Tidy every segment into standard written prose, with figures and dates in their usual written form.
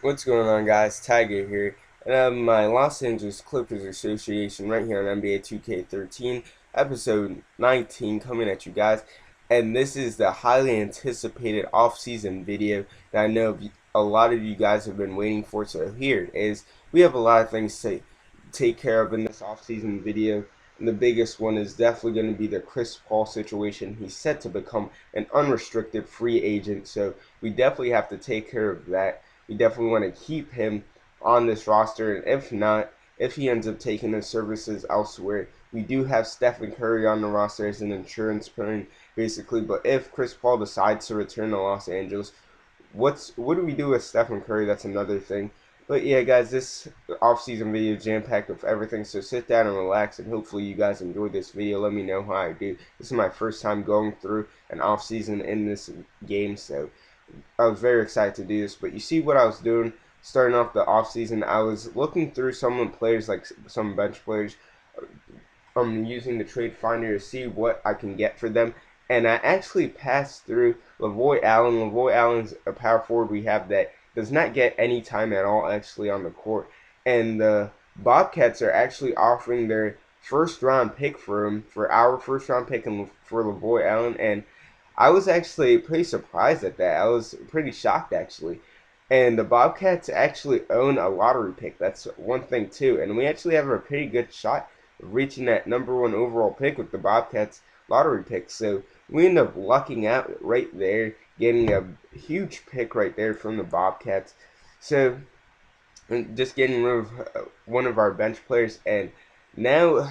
What's going on, guys? Tiger here, and I have my Los Angeles Clippers Association right here on NBA 2K13, episode 19 coming at you guys. And this is the highly anticipated off-season video that I know a lot of you guys have been waiting for. So here it is. We have a lot of things to take care of in this off-season video. And the biggest one is definitely going to be the Chris Paul situation. He's set to become an unrestricted free agent, so we definitely have to take care of that. We definitely want to keep him on this roster, and if not, if he ends up taking his services elsewhere, we do have Stephen Curry on the roster as an insurance plan, basically. But if Chris Paul decides to return to Los Angeles, what do we do with Stephen Curry? That's another thing. But yeah, guys, this off-season video is jam-packed with everything, so sit down and relax, and hopefully you guys enjoyed this video. Let me know how I do. This is my first time going through an off-season in this game, so I was very excited to do this. But you see what I was doing starting off the offseason. I was looking through some of the players, like some bench players, using the trade finder to see what I can get for them. And I actually passed through Lavoy Allen. Lavoy Allen's a power forward we have that does not get any time at all actually on the court. And the Bobcats are actually offering their first round pick for him, for our first round pick and for Lavoy Allen. And I was actually pretty surprised at that. I was pretty shocked actually. And the Bobcats actually own a lottery pick. That's one thing too. And we actually have a pretty good shot of reaching that #1 overall pick with the Bobcats lottery pick. So we end up lucking out right there, getting a huge pick right there from the Bobcats. So just getting rid of one of our bench players, and now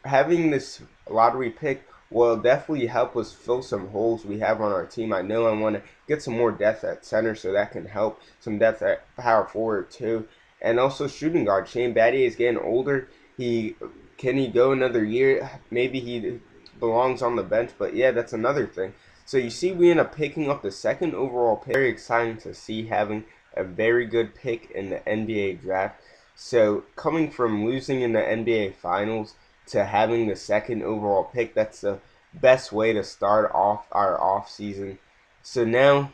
having this lottery pick will definitely help us fill some holes we have on our team. I know I want to get some more depth at center, so that can help. Some depth at power forward too, and also shooting guard. Shane Battier is getting older. Can he go another year? Maybe he belongs on the bench, but yeah, that's another thing. So you see, we end up picking up the second overall pick. Very exciting to see having a very good pick in the NBA draft. So coming from losing in the NBA Finals to having the second overall pick, that's the best way to start off our off season. So now,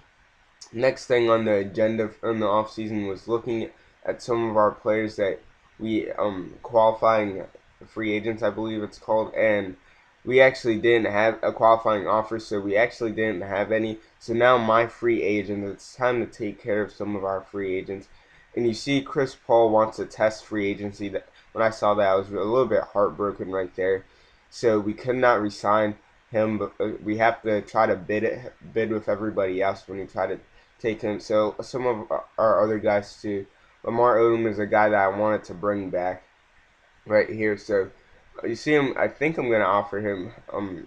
next thing on the agenda from the off season was looking at some of our players that we qualifying free agents, I believe it's called, and we actually didn't have a qualifying offer, so we actually didn't have any. So now my free agent, it's time to take care of some of our free agents. And you see Chris Paul wants to test free agency. That when I saw that, I was a little bit heartbroken right there. So we could not resign him, but we have to try to bid with everybody else when we try to take him. So some of our other guys too. Lamar Odom is a guy that I wanted to bring back right here. So you see him. I think I'm gonna offer him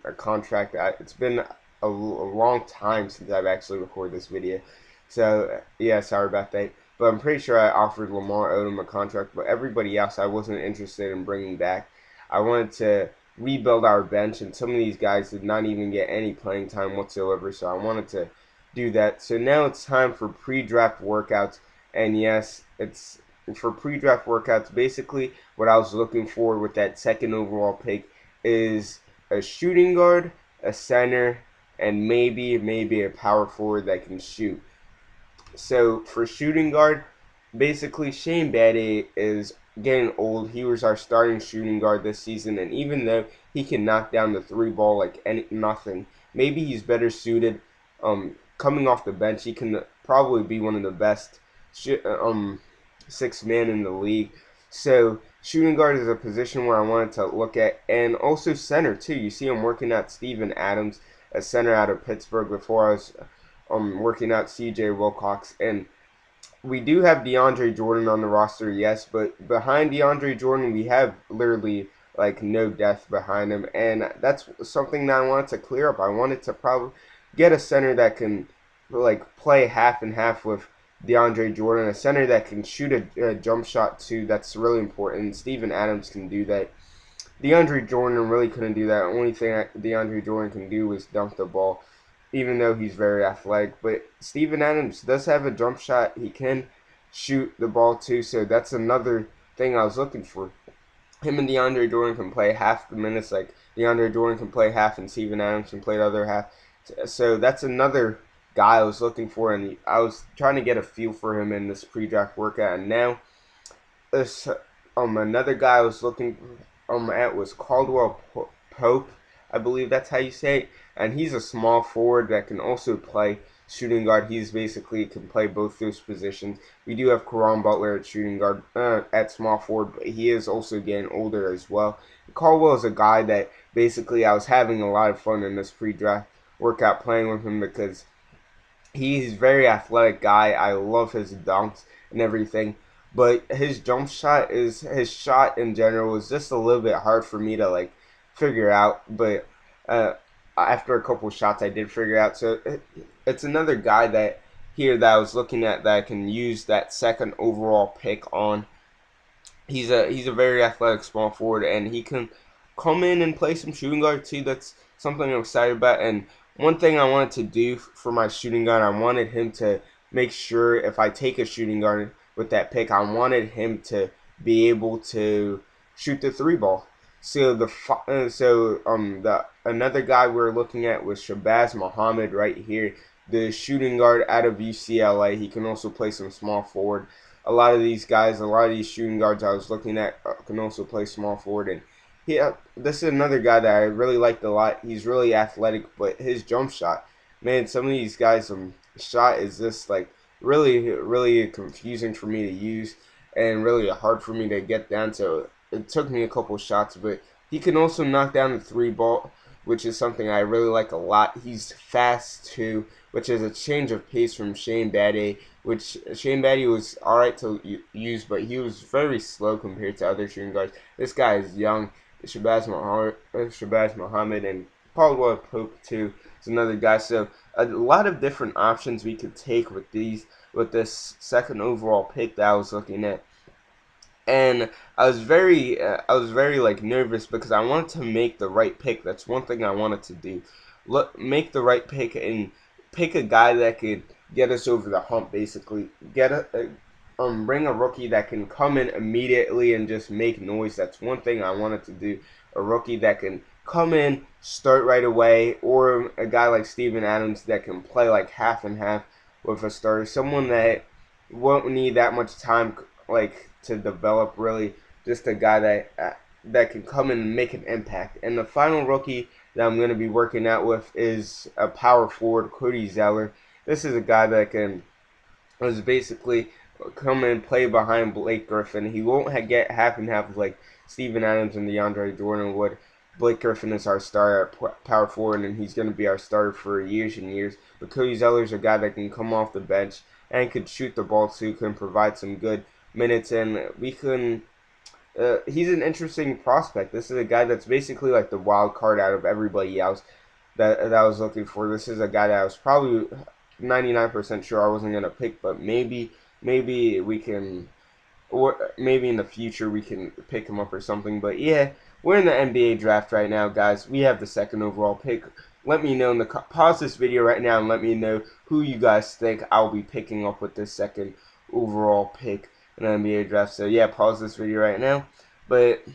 a contract. It's been a long time since I've actually recorded this video, so yeah, sorry about that. But I'm pretty sure I offered Lamar Odom a contract, but everybody else I wasn't interested in bringing back. I wanted to rebuild our bench, and some of these guys did not even get any playing time whatsoever, so I wanted to do that. So now it's time for pre-draft workouts, and yes, it's for pre-draft workouts. Basically, what I was looking for with that second overall pick is a shooting guard, a center, and maybe a power forward that can shoot. So for shooting guard, basically Shane Battier is getting old. He was our starting shooting guard this season, and even though he can knock down the three ball like nothing, maybe he's better suited. Coming off the bench, he can probably be one of the best six men in the league. So shooting guard is a position where I wanted to look at, and also center too. You see, I'm working out Steven Adams, a center out of Pittsburgh, before I was working out C.J. Wilcox, and we do have DeAndre Jordan on the roster, yes, but behind DeAndre Jordan, we have literally like no depth behind him, and that's something that I wanted to clear up. I wanted to probably get a center that can like play half and half with DeAndre Jordan, a center that can shoot a jump shot too. That's really important. Steven Adams can do that. DeAndre Jordan really couldn't do that. The only thing DeAndre Jordan can do is dunk the ball, even though he's very athletic. But Steven Adams does have a jump shot. He can shoot the ball too, so that's another thing I was looking for. Him and DeAndre Jordan can play half the minutes. Like DeAndre Jordan can play half, and Steven Adams can play the other half. So that's another guy I was looking for, and I was trying to get a feel for him in this pre-draft workout. And now this another guy I was looking at was Caldwell Pope. I believe that's how you say it. And he's a small forward that can also play shooting guard. He's basically can play both those positions. We do have Caron Butler at shooting guard, at small forward, but he is also getting older as well. Caldwell is a guy that basically I was having a lot of fun in this pre-draft workout playing with him because he's a very athletic guy. I love his dunks and everything. But his his shot in general is just a little bit hard for me to like figure out. But uh, after a couple shots, I did figure out. So it's another guy that I was looking at that I can use that second overall pick on. He's a very athletic small forward, and he can come in and play some shooting guard too. That's something I'm excited about. And one thing I wanted to do for my shooting guard, I wanted him to make sure if I take a shooting guard with that pick, I wanted him to be able to shoot the three ball. So the another guy we're looking at was Shabazz Muhammad right here, the shooting guard out of UCLA. He can also play some small forward. A lot of these shooting guards I was looking at can also play small forward, and this is another guy that I really liked a lot. He's really athletic, but his jump shot, man, some of these guys' shot is just like really confusing for me to use and really hard for me to get down. So it took me a couple shots, but he can also knock down the three ball, which is something I really like a lot. He's fast too, which is a change of pace from Shane Battier, which Shane Battier was alright to use, but he was very slow compared to other shooting guards. This guy is young. Shabazz Muhammad and Caldwell Pope too is another guy. So a lot of different options we could take with this second overall pick that I was looking at. And I was very like nervous because I wanted to make the right pick. That's one thing I wanted to do. Make the right pick and pick a guy that could get us over the hump. Basically, bring a rookie that can come in immediately and just make noise. That's one thing I wanted to do. A rookie that can come in, start right away, or a guy like Steven Adams that can play like half and half with a starter. Someone that won't need that much time like to develop, really. Just a guy that can come in and make an impact. And the final rookie that I'm going to be working out with is a power forward, Cody Zeller. This is a guy that can basically come and play behind Blake Griffin. He won't get half and half like Steven Adams and DeAndre Jordan would. Blake Griffin is our star at power forward, and he's going to be our starter for years and years. But Cody Zeller's a guy that can come off the bench and could shoot the ball too, can provide some good minutes, and we can. He's an interesting prospect. This is a guy that's basically like the wild card out of everybody else that I was looking for. This is a guy that I was probably 99% sure I wasn't gonna pick, but maybe we can, or maybe in the future we can pick him up or something. But yeah, we're in the NBA draft right now, guys. We have the second overall pick. Let me know in the pause this video right now and let me know who you guys think I'll be picking up with this second overall pick in the NBA draft. So yeah, pause this video right now. But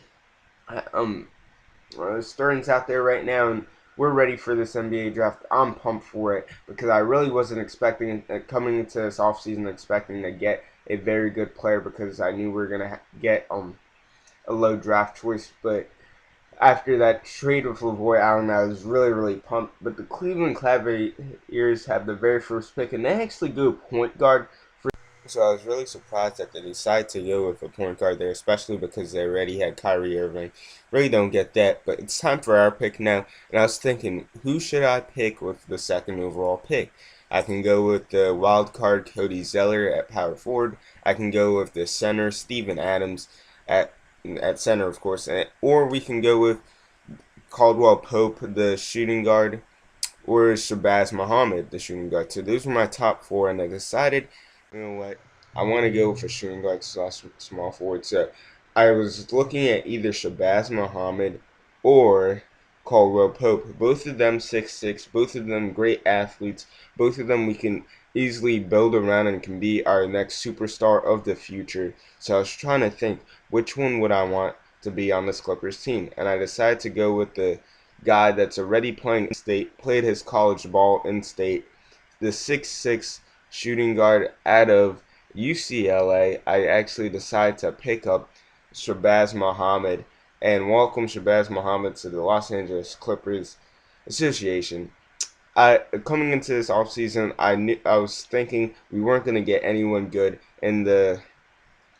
Stern's out there right now, and we're ready for this NBA draft. I'm pumped for it because I really wasn't expecting coming into this offseason expecting to get a very good player because I knew we were gonna get a low draft choice. But after that trade with LaVoy Allen, I was really pumped. But the Cleveland Cavaliers have the very first pick, and they actually go point guard. So I was really surprised that they decided to go with a point guard there, especially because they already had Kyrie Irving. Really don't get that, but it's time for our pick now. And I was thinking, who should I pick with the second overall pick? I can go with the wild card Cody Zeller at power forward. I can go with the center Steven Adams at center, of course, or we can go with Caldwell Pope, the shooting guard, or Shabazz Muhammad, the shooting guard. So those were my top four, and I decided, you know what, I want to go for shooting guard slash small forward. So I was looking at either Shabazz Muhammad or Caldwell Pope. Both of them 6'6", both of them great athletes. Both of them we can easily build around and can be our next superstar of the future. So I was trying to think, which one would I want to be on this Clippers team? And I decided to go with the guy that's already playing in state, played his college ball in state, the 6'6" shooting guard out of UCLA, I actually decided to pick up Shabazz Muhammad and welcome Shabazz Muhammad to the Los Angeles Clippers Association. Coming into this offseason, I was thinking we weren't going to get anyone good in the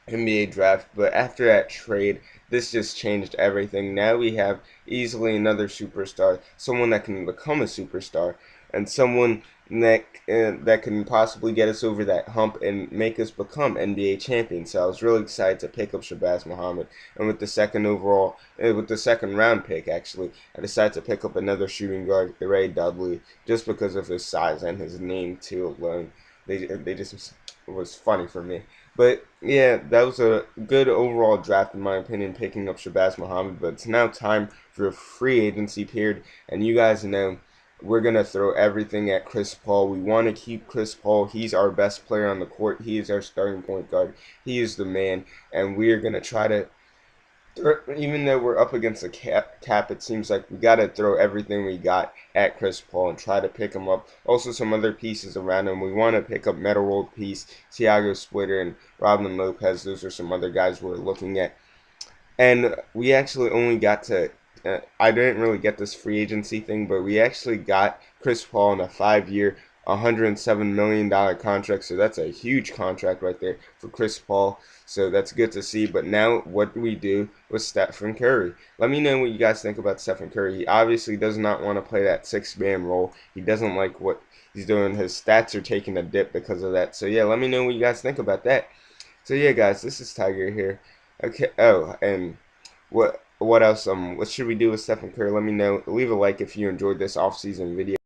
NBA draft, but after that trade, this just changed everything. Now we have easily another superstar, someone that can become a superstar, and someone that can possibly get us over that hump and make us become NBA champions. So I was really excited to pick up Shabazz Muhammad, and with the with the second round pick, actually, I decided to pick up another shooting guard, Ray Dudley, just because of his size and his name too alone. They just was funny for me. But yeah, that was a good overall draft in my opinion, picking up Shabazz Muhammad. But it's now time for a free agency period, and you guys know we're gonna throw everything at Chris Paul. We want to keep Chris Paul. He's our best player on the court. He is our starting point guard. He is the man, and we are gonna try to, even though we're up against a cap, it seems like we got to throw everything we got at Chris Paul and try to pick him up. Also, some other pieces around him. We want to pick up Metal World Peace, Tiago Splitter, and Robin Lopez. Those are some other guys we're looking at. And we actually only got to, I didn't really get this free agency thing, but we actually got Chris Paul in a 5-year, $107 million contract. So that's a huge contract right there for Chris Paul. So that's good to see. But now what do we do with Stephen Curry? Let me know what you guys think about Stephen Curry. He obviously does not want to play that 6-man role. He doesn't like what he's doing. His stats are taking a dip because of that. So yeah, let me know what you guys think about that. So yeah, guys, this is Tiger here. Okay. Oh, and what else? What should we do with Stephen Curry? Let me know. Leave a like if you enjoyed this off-season video.